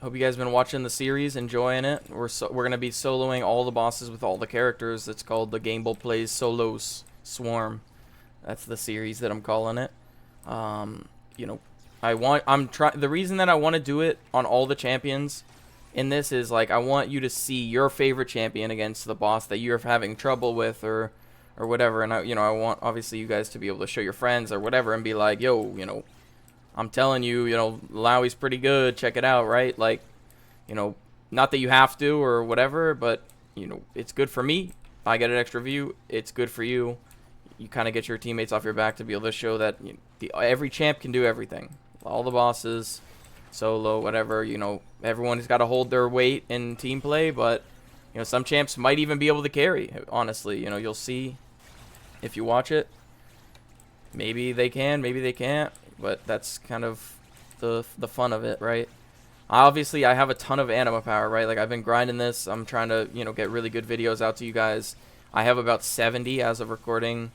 Hope you guys been watching the series, enjoying it. We're gonna be soloing all the bosses with all the characters. It's called the Game Boy Plays Solos Swarm. That's the series that I'm calling it. You know, the reason that I want to do it on all the champions in this is like I want you to see your favorite champion against the boss that you're having trouble with or whatever. And I want obviously you guys to be able to show your friends or whatever and be like, yo, I'm telling you, Illaoi's pretty good. Check it out, right? Like, not that you have to or whatever, but it's good for me. I get an extra view. It's good for you. You kind of get your teammates off your back to be able to show that every champ can do everything. All the bosses, solo, whatever. Everyone's got to hold their weight in team play, but some champs might even be able to carry. Honestly, you'll see if you watch it. Maybe they can, maybe they can't, but that's kind of the fun of it, right? Obviously, I have a ton of anima power, right? Like, I've been grinding this. I'm trying to, get really good videos out to you guys. I have about 70 as of recording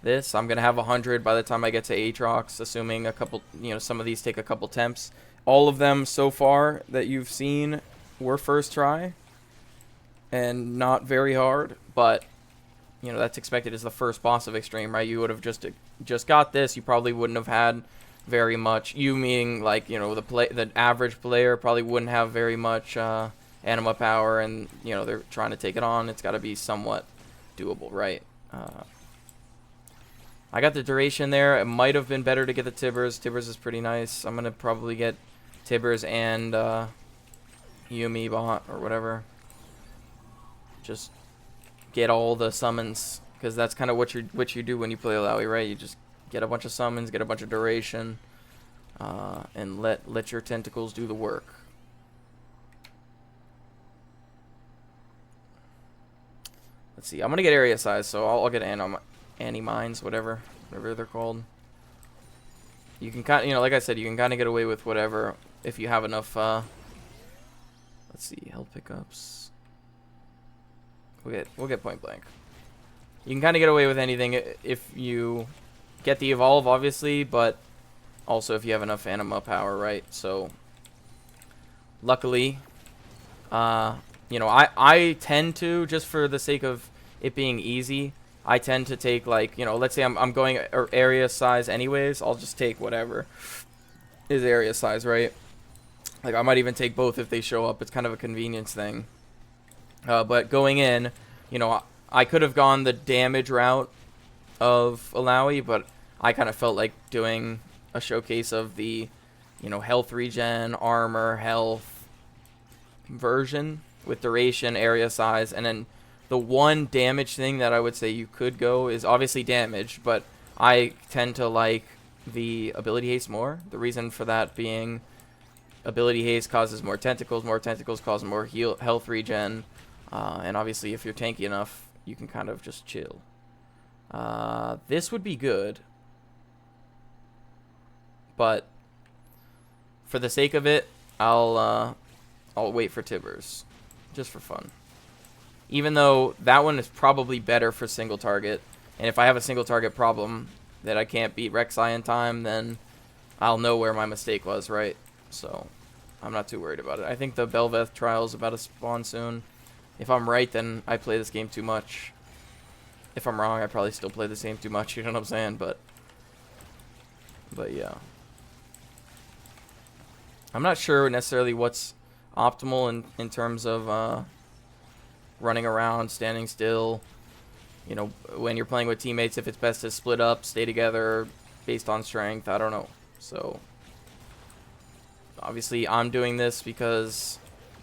this. I'm going to have 100 by the time I get to Aatrox, assuming a couple, some of these take a couple temps. All of them so far that you've seen were first try and not very hard, but that's expected as the first boss of Extreme, right? You would have just got this. You probably wouldn't have had very much. You meaning like the average player probably wouldn't have very much anima power, and they're trying to take it on. It's got to be somewhat doable, right? I got the duration there. It might have been better to get the Tibbers. Tibbers is pretty nice. I'm gonna probably get Tibbers and Yumi bot or whatever. Just get all the summons, because that's kind of what you do when you play Illaoi, right? You just get a bunch of summons, get a bunch of duration, and let your tentacles do the work. Let's see. I'm gonna get area size, so I'll get anti-mines, whatever they're called. You can kind of, like I said, you can kind of get away with whatever if you have enough. Let's see, health pickups. We'll get point blank. You can kind of get away with anything if you get the evolve, obviously, but also if you have enough anima power, right? So luckily, I tend to, just for the sake of it being easy, I tend to take, like, let's say I'm going area size anyways, I'll just take whatever is area size, right? Like, I might even take both if they show up. It's kind of a convenience thing. But going in, I could have gone the damage route of Illaoi, but I kind of felt like doing a showcase of the, health regen, armor, health version with duration, area size, and then the one damage thing that I would say you could go is obviously damage, but I tend to like the ability haste more. The reason for that being ability haste causes more tentacles cause more health regen, and obviously if you're tanky enough, you can kind of just chill. This would be good, but for the sake of it, I'll wait for Tibbers, just for fun. Even though that one is probably better for single target, and if I have a single target problem that I can't beat Reksai in time, then I'll know where my mistake was, right? So I'm not too worried about it. I think the Belveth trial is about to spawn soon. If I'm right, then I play this game too much. If I'm wrong, I probably still play the same too much, you know what I'm saying? But yeah. I'm not sure necessarily what's optimal in terms of running around, standing still. When you're playing with teammates, if it's best to split up, stay together based on strength, I don't know. So obviously I'm doing this because,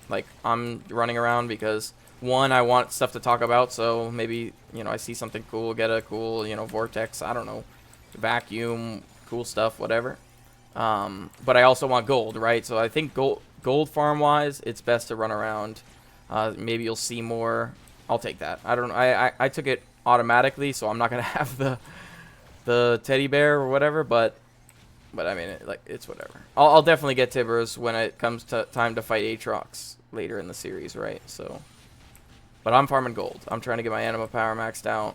like, I'm running around because, one, I want stuff to talk about, so maybe, I see something cool, get a cool, vortex, I don't know, vacuum, cool stuff, whatever. But I also want gold, right? So I think gold farm-wise, it's best to run around. Maybe you'll see more. I'll take that. I don't know. I took it automatically, so I'm not going to have the teddy bear or whatever, but I mean, it's whatever. I'll definitely get Tibbers when it comes to time to fight Aatrox later in the series, right? So, but I'm farming gold. I'm trying to get my anima power maxed out.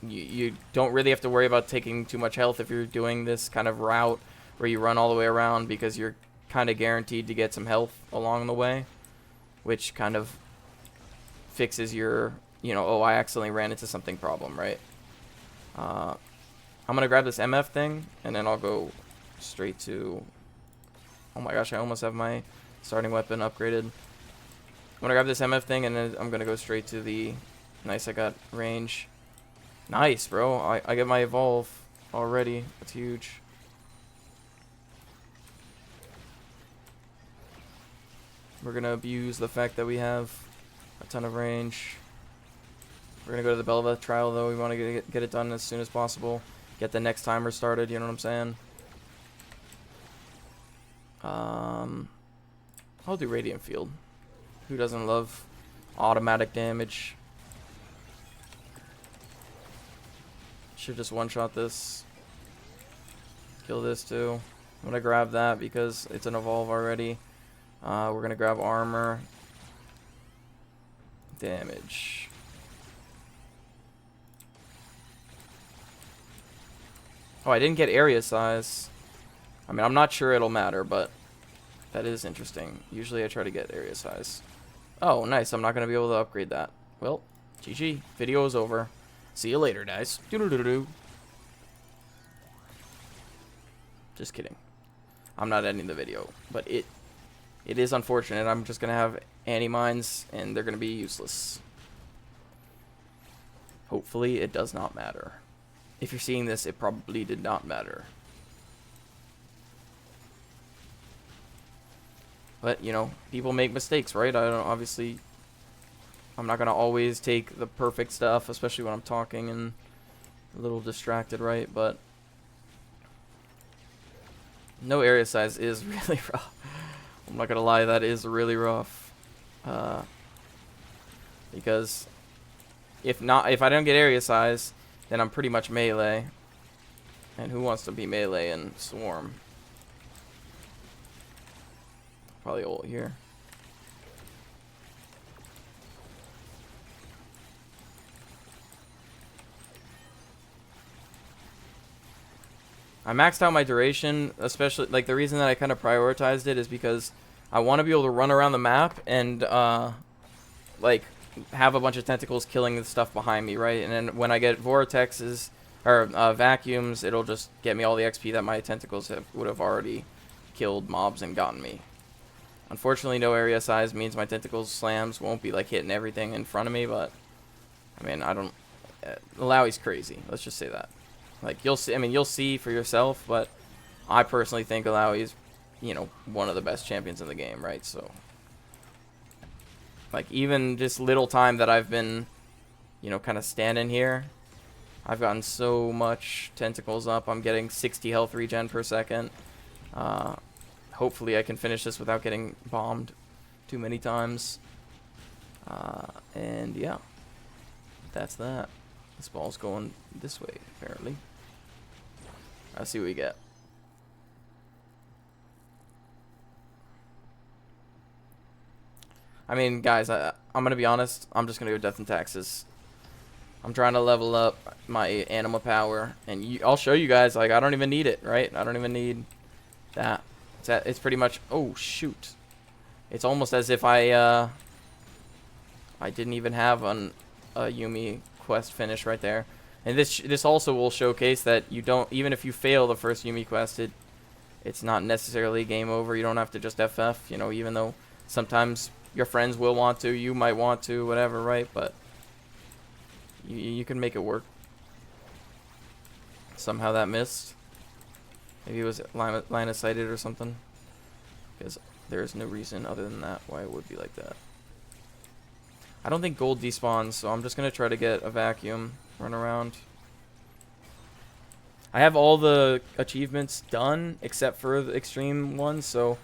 You don't really have to worry about taking too much health if you're doing this kind of route where you run all the way around, because you're kind of guaranteed to get some health along the way, which kind of fixes your, you know, oh, I accidentally ran into something problem, right? I'm going to grab this MF thing, and then I'll go straight to... Oh my gosh, I almost have my starting weapon upgraded. I'm going to grab this MF thing, and then I'm going to go straight to the... Nice, I got range. Nice, bro. I get my evolve already. That's huge. We're going to abuse the fact that we have a ton of range. We're going to go to the Belva trial, though. We want to get it done as soon as possible. Get the next timer started, you know what I'm saying? I'll do Radiant Field. Who doesn't love automatic damage? Should just one-shot this. Kill this, too. I'm going to grab that because it's an evolve already. We're going to grab armor. Damage. Oh, I didn't get area size. I mean, I'm not sure it'll matter, but that is interesting. Usually I try to get area size. Oh, nice. I'm not going to be able to upgrade that. Well, GG. Video is over. See you later, guys. Doo-doo-doo-doo. Just kidding. I'm not ending the video, but it is unfortunate. I'm just going to have anti-mines, and they're going to be useless. Hopefully, it does not matter. If you're seeing this, it probably did not matter. But, you know, people make mistakes, right? I don't, obviously, I'm not going to always take the perfect stuff, especially when I'm talking and a little distracted, right? But no area size is really rough. I'm not going to lie, that is really rough. Because if I don't get area size, then I'm pretty much melee. And who wants to be melee in Swarm? Probably ult here. I maxed out my duration, especially, like, the reason that I kind of prioritized it is because I want to be able to run around the map and, like, have a bunch of tentacles killing the stuff behind me, right? And then when I get vortexes, or vacuums, it'll just get me all the XP that my tentacles would have already killed mobs and gotten me. Unfortunately, no area size means my tentacles slams won't be, like, hitting everything in front of me, but, I mean, I don't... Illaoi's crazy. Let's just say that. Like, you'll see, I mean, you'll see for yourself, but I personally think Illaoi is, you know, one of the best champions in the game, right? So, like, even just little time that I've been, you know, kind of standing here, I've gotten so much tentacles up. I'm getting 60 health regen per second. Hopefully I can finish this without getting bombed too many times. And yeah, that's that. This ball's going this way, apparently. Let's see what we get. I mean, guys, I'm going to be honest. I'm just going to go Death and Taxes. I'm trying to level up my animal power. And I'll show you guys, like, I don't even need it, right? I don't even need that. It's pretty much... Oh, shoot. It's almost as if I didn't even have a Yuumi quest finish right there. And this also will showcase that you don't... Even if you fail the first Yuumi quest, it's not necessarily game over. You don't have to just FF, you know, even though sometimes your friends will want to, you might want to, whatever, right? But you can make it work. Somehow that missed. Maybe it was line of sighted or something. Because there's no reason other than that why it would be like that. I don't think gold despawns, so I'm just going to try to get a vacuum, run around. I have all the achievements done except for the extreme ones, so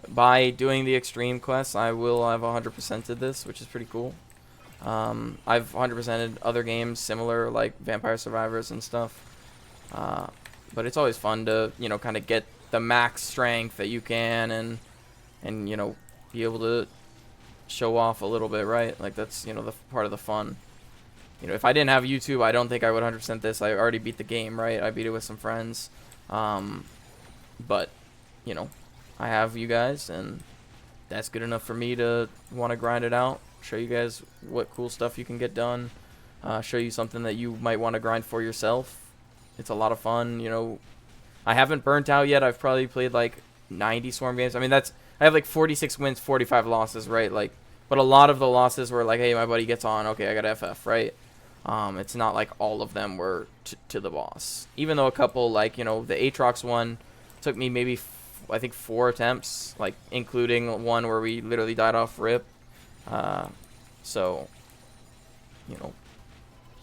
by doing the extreme quests, I will have 100%ed this, which is pretty cool. I've 100%ed other games similar, like Vampire Survivors and stuff. But it's always fun to, you know, kind of get the max strength that you can and you know, be able to show off a little bit, right? Like, that's, you know, the part of the fun. You know, if I didn't have YouTube, I don't think I would 100% this. I already beat the game, right? I beat it with some friends. But, you know, I have you guys, and that's good enough for me to want to grind it out, show you guys what cool stuff you can get done, show you something that you might want to grind for yourself. It's a lot of fun, you know. I haven't burnt out yet. I've probably played like 90 Swarm games. I mean, I have like 46 wins, 45 losses, right? Like, but a lot of the losses were like, hey, my buddy gets on, okay, I got FF, right? It's not like all of them were to the boss. Even though a couple, like, you know, the Aatrox one took me maybe, I think 4 attempts, like, including one where we literally died off rip. So, you know,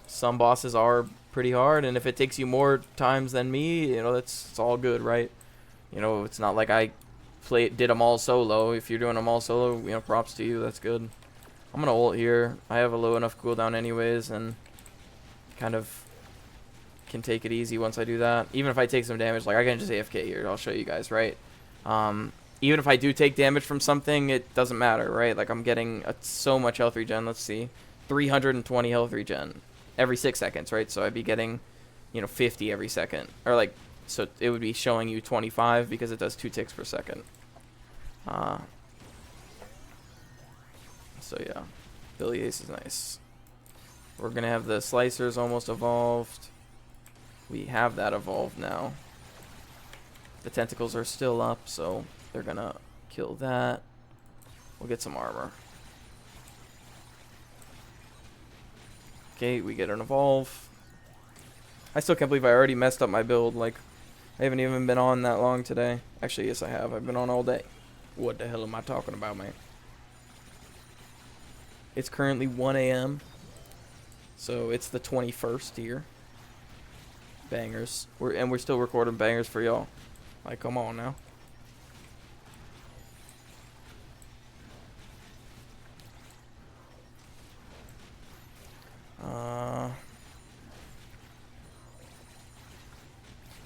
some bosses are pretty hard, and if it takes you more times than me, you know, it's all good, right? You know, it's not like I did them all solo. If you're doing them all solo, you know, props to you. That's good. I'm gonna ult here. I have a low enough cooldown anyways, and kind of can take it easy once I do that. Even if I take some damage, like I can just AFK here. I'll show you guys, right? Even if I do take damage from something, it doesn't matter, right? Like I'm getting so much health regen. Let's see, 320 health regen every 6 seconds, right? So I'd be getting, you know, 50 every second, or like, so it would be showing you 25 because it does 2 ticks per second. So yeah, Billy Ace is nice. We're gonna have the slicers almost evolved. We have that evolved now. The tentacles are still up, so they're gonna kill that. We'll get some armor. Okay, we get an evolve. I still can't believe I already messed up my build. Like, I haven't even been on that long today. Actually, yes, I have. I've been on all day. What the hell am I talking about, man? It's currently 1 a.m. So it's the 21st here. Bangers. We're still recording bangers for y'all. Like, come on now.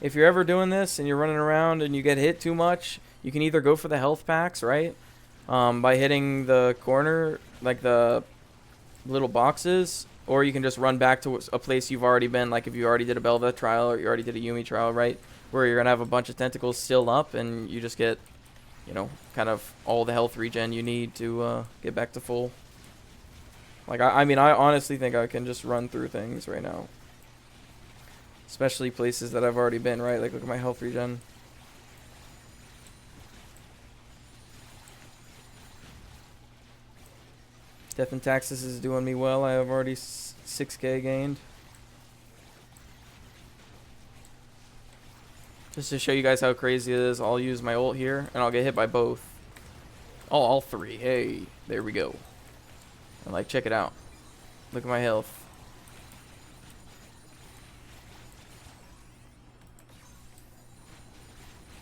If you're ever doing this and you're running around and you get hit too much, you can either go for the health packs, right? By hitting the corner, like the little boxes, or you can just run back to a place you've already been, like if you already did a Bel'Veth trial or you already did a Yuumi trial, right? Where you're going to have a bunch of tentacles still up and you just get, you know, kind of all the health regen you need to get back to full. Like, I mean, I honestly think I can just run through things right now. Especially places that I've already been, right? Like, look at my health regen. Death and Taxes is doing me well. I have already 6k gained. Just to show you guys how crazy it is, I'll use my ult here, and I'll get hit by both. Oh, all 3. Hey, there we go. And, like, check it out. Look at my health.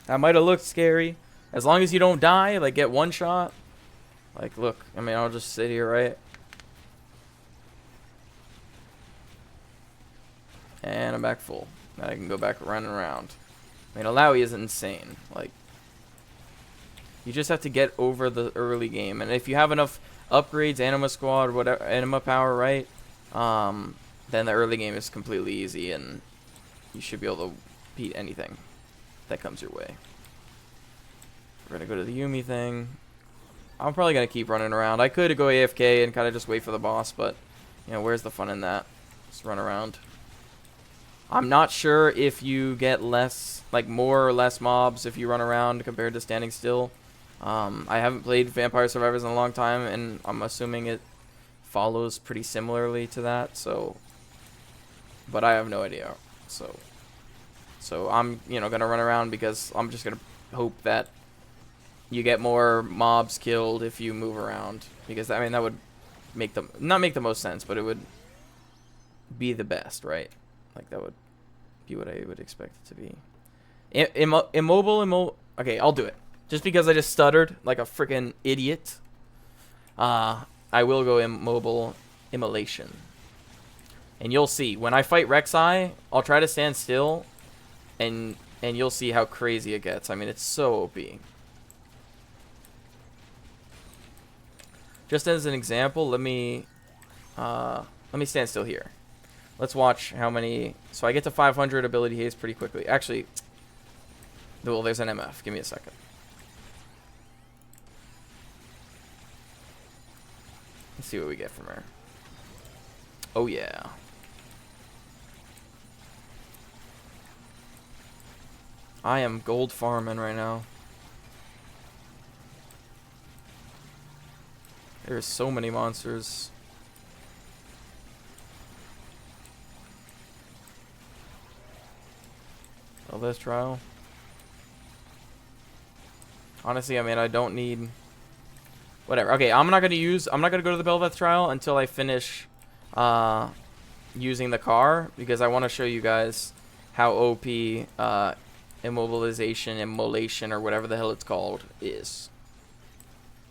That might have looked scary. As long as you don't die, like, get one shot. Like, look, I mean, I'll just sit here, right? And I'm back full. Now I can go back running around. I mean, Illaoi is insane. Like, you just have to get over the early game. And if you have enough upgrades, Anima Squad, whatever, Anima Power, right? Then the early game is completely easy, and you should be able to beat anything that comes your way. We're going to go to the Yuumi thing. I'm probably going to keep running around. I could go AFK and kind of just wait for the boss, but, you know, where's the fun in that? Just run around. I'm not sure if you get less, like, more or less mobs if you run around compared to standing still. I haven't played Vampire Survivors in a long time, and I'm assuming it follows pretty similarly to that, so, but I have no idea. So I'm, you know, going to run around because I'm just going to hope that you get more mobs killed if you move around, because I mean that would make them not make the most sense, but it would be the best, right? Like that would be what I would expect it to be. Immobile. Okay, I'll do it. Just because I just stuttered like a freaking idiot. I will go Immobile Immolation, and you'll see when I fight Reksai, I'll try to stand still, and you'll see how crazy it gets. I mean, it's so OP. Just as an example, let me stand still here. Let's watch how many. So I get to 500 ability haste pretty quickly. Actually, well, there's an MF. Give me a second. Let's see what we get from her. Oh yeah. I am gold farming right now. There's so many monsters. Elvis trial. Honestly, I mean, I don't need... Whatever. Okay, I'm not gonna go to the Belveth trial until I finish using the car, because I want to show you guys how OP Immobilization, Immolation, or whatever the hell it's called is.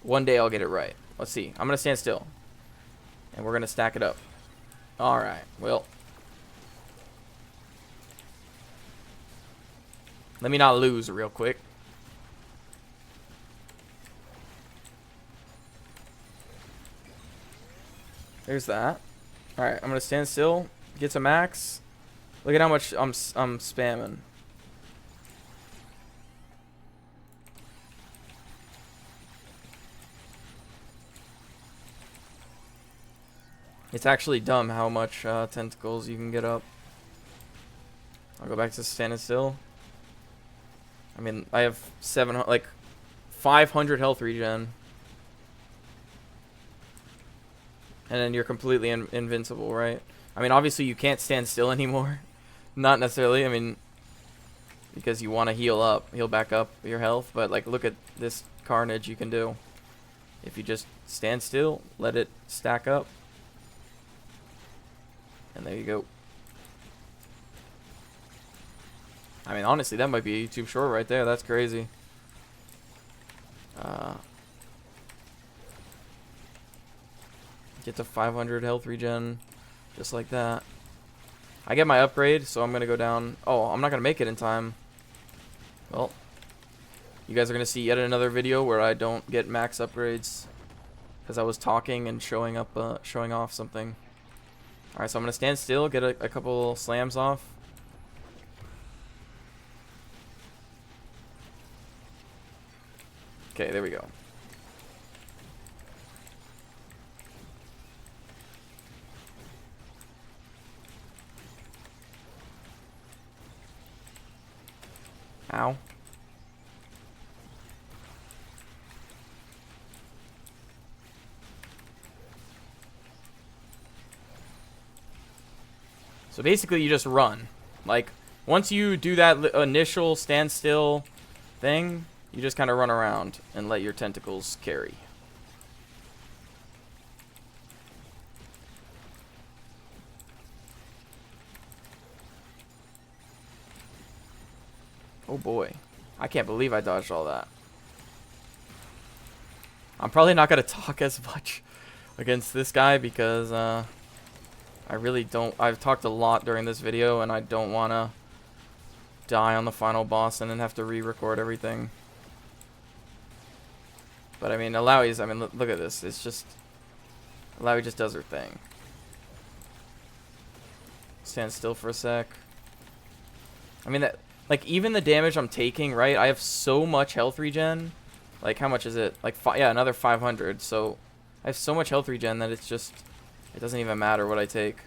One day I'll get it right. Let's see. I'm gonna stand still, and we're gonna stack it up. All right. Well, let me not lose real quick. There's that. Alright, I'm gonna stand still, get to max. Look at how much I'm spamming. It's actually dumb how much tentacles you can get up. I'll go back to standing still. I mean, I have 500 health regen. And then you're completely invincible, right? I mean, obviously you can't stand still anymore. Not necessarily, I mean, because you want to heal back up your health. But, like, look at this carnage you can do. If you just stand still, let it stack up. And there you go. I mean, honestly, that might be a YouTube short right there. That's crazy. Get to 500 health regen, just like that. I get my upgrade, so I'm going to go down. Oh, I'm not going to make it in time. Well, you guys are going to see yet another video where I don't get max upgrades because I was talking and showing off something. Alright, so I'm going to stand still, get a couple slams off. Okay, there we go. Ow. So basically you just run. Like, once you do that initial standstill thing, you just kind of run around and let your tentacles carry. Oh boy. I can't believe I dodged all that. I'm probably not going to talk as much against this guy because I really don't... I've talked a lot during this video and I don't want to die on the final boss and then have to re-record everything. But I mean, Illaoi's... I mean, look at this. It's just... Illaoi just does her thing. Stand still for a sec. I mean, that... Like, even the damage I'm taking, right? I have so much health regen. Like, how much is it? Like, yeah, another 500. So, I have so much health regen that it's just... It doesn't even matter what I take.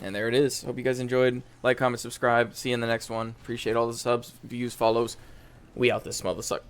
And there it is. Hope you guys enjoyed. Like, comment, subscribe. See you in the next one. Appreciate all the subs, views, follows. We out this mother suck.